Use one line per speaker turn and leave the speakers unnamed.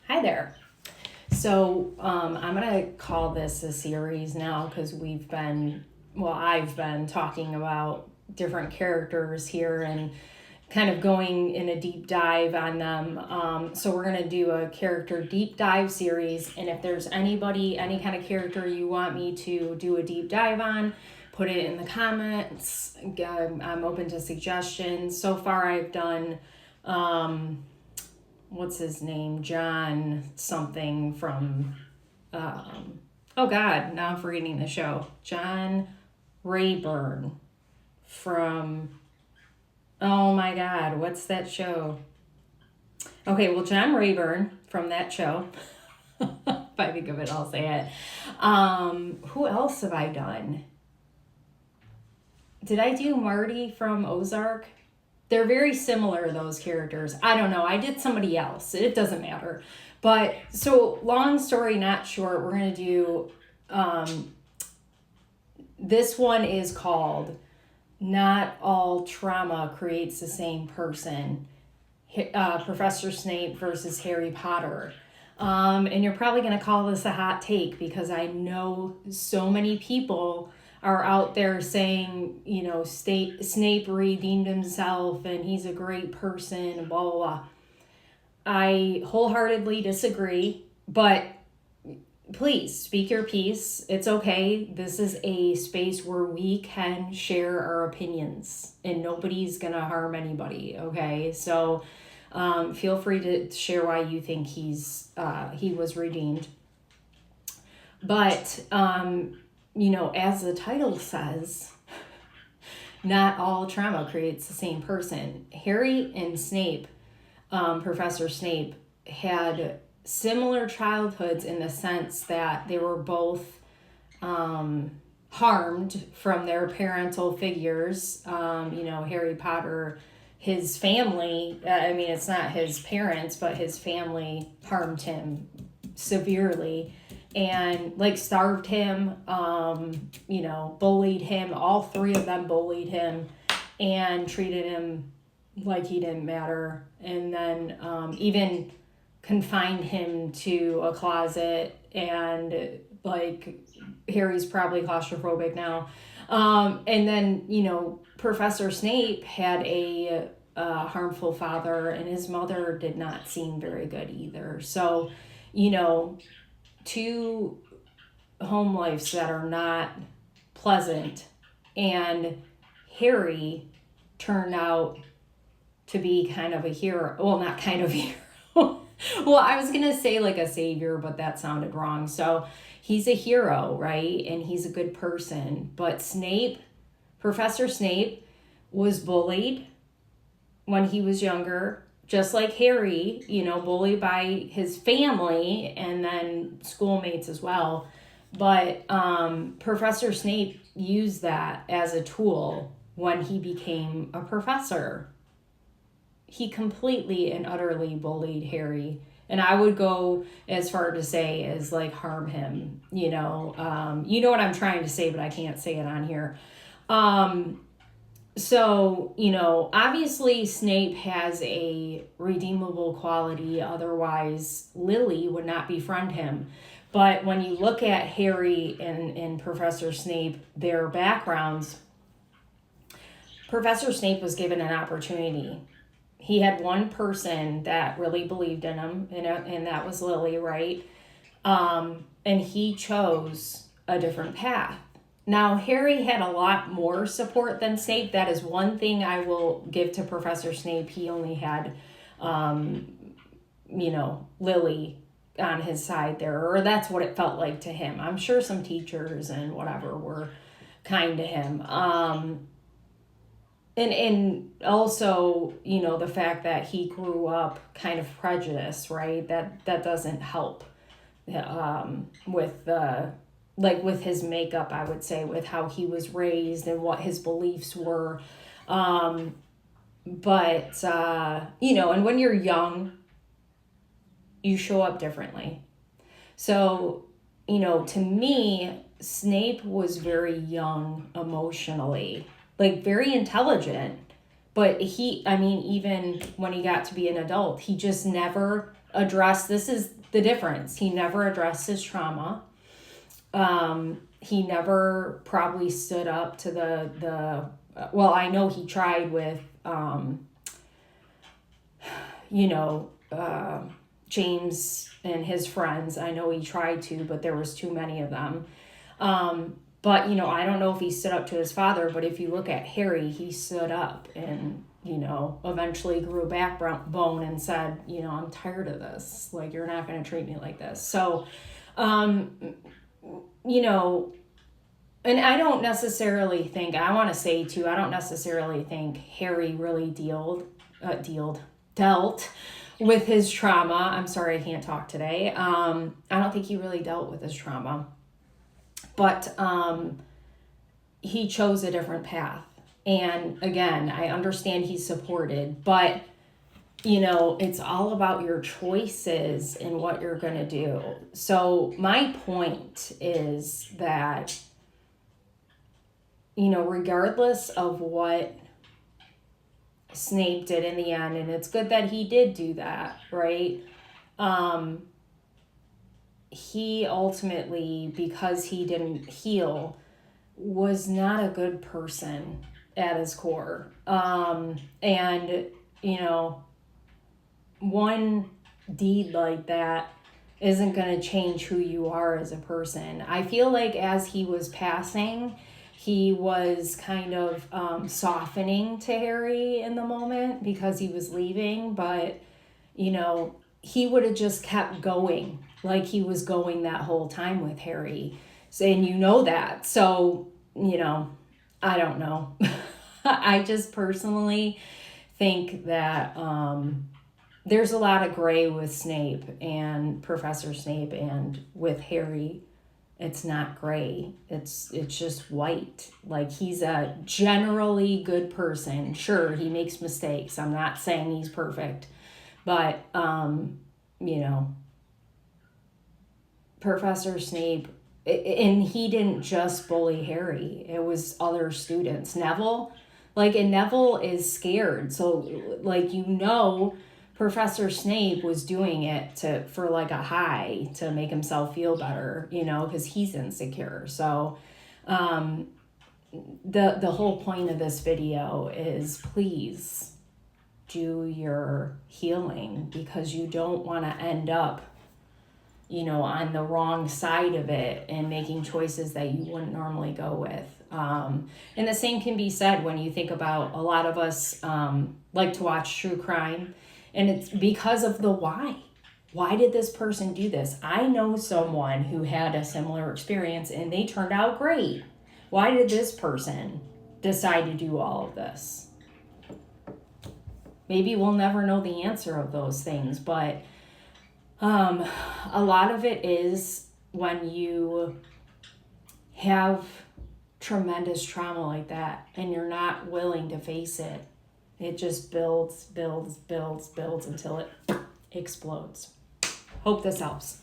Hi there. So I'm going to call this a series now because I've been talking about different characters here and kind of going in a deep dive on them. So we're going to do a character deep dive series. And if there's any kind of character you want me to do a deep dive on, put it in the comments. I'm open to suggestions. So far, I've done. What's his name? John something from. Oh God, now I'm forgetting the show. John Rayburn from. Oh my God, what's that show? Okay, well, John Rayburn from that show. If I think of it, I'll say it. Who else have I done? Did I do Marty from Ozark? They're very similar, those characters. I don't know. I did somebody else. It doesn't matter. But so, long story not short, we're going to do. This one is called Not All Trauma Creates the Same Person. Professor Snape versus Harry Potter. And you're probably going to call this a hot take because I know so many people are out there saying, Snape redeemed himself and he's a great person, blah, blah, blah. I wholeheartedly disagree, but please speak your piece. It's okay. This is a space where we can share our opinions and nobody's going to harm anybody, okay? So feel free to share why you think he was redeemed. But as the title says, not all trauma creates the same person. Harry and Snape, Professor Snape, had similar childhoods in the sense that they were both harmed from their parental figures. Harry Potter, his family, it's not his parents, but his family harmed him severely. And starved him, bullied him. All three of them bullied him and treated him like he didn't matter. And then even confined him to a closet. And Harry's probably claustrophobic now. And then, Professor Snape had a harmful father, and his mother did not seem very good either. So, two home lives that are not pleasant, and Harry turned out to be kind of a hero. Well, not kind of a hero. Well, I was gonna say a savior, but that sounded wrong. So he's a hero, right? And he's a good person. But Professor Snape, was bullied when he was younger, just like Harry, bullied by his family and then schoolmates as well. But Professor Snape used that as a tool when he became a professor. He completely and utterly bullied Harry. And I would go as far to say as harm him, you know what I'm trying to say, but I can't say it on here. So, obviously Snape has a redeemable quality. Otherwise, Lily would not befriend him. But when you look at Harry and Professor Snape, their backgrounds, Professor Snape was given an opportunity. He had one person that really believed in him, and that was Lily, right? And he chose a different path. Now, Harry had a lot more support than Snape. That is one thing I will give to Professor Snape. He only had, Lily on his side there, or that's what it felt like to him. I'm sure some teachers and whatever were kind to him. And also, the fact that he grew up kind of prejudiced, right? That doesn't help with the... with his makeup, I would say, with how he was raised and what his beliefs were. And when you're young, you show up differently. So, to me, Snape was very young emotionally, very intelligent. But even when he got to be an adult, he just never address, this is the difference. He never addressed his trauma. He never probably stood up to well, I know he tried with, James and his friends. I know he tried to, but there was too many of them. But, I don't know if he stood up to his father, but if you look at Harry, he stood up and, eventually grew a backbone and said, I'm tired of this. Like, you're not going to treat me like this. So, and I don't necessarily think, I want to say too, I don't necessarily think Harry really dealt with his trauma. I'm sorry, I can't talk today. I don't think he really dealt with his trauma. But he chose a different path. And again, I understand he's supported, but it's all about your choices and what you're going to do. So my point is that, regardless of what Snape did in the end, and it's good that he did do that, right? He ultimately, because he didn't heal, was not a good person at his core. And, one deed like that isn't going to change who you are as a person. I feel like as he was passing, he was kind of softening to Harry in the moment because he was leaving, but, he would have just kept going like he was going that whole time with Harry. And that. So, I don't know. I just personally think that there's a lot of gray with Snape and Professor Snape, and with Harry, it's not gray. It's just white. Like, he's a generally good person. Sure, he makes mistakes. I'm not saying he's perfect, but Professor Snape, and he didn't just bully Harry. It was other students. Neville is scared. So, Professor Snape was doing it for like a high to make himself feel better, because he's insecure. So, the whole point of this video is, please do your healing, because you don't want to end up on the wrong side of it and making choices that you wouldn't normally go with. And the same can be said when you think about, a lot of us like to watch true crime, and it's because of the why. Why did this person do this? I know someone who had a similar experience and they turned out great. Why did this person decide to do all of this? Maybe we'll never know the answer of those things, but a lot of it is when you have tremendous trauma like that and you're not willing to face it, it just builds until it explodes. Hope this helps.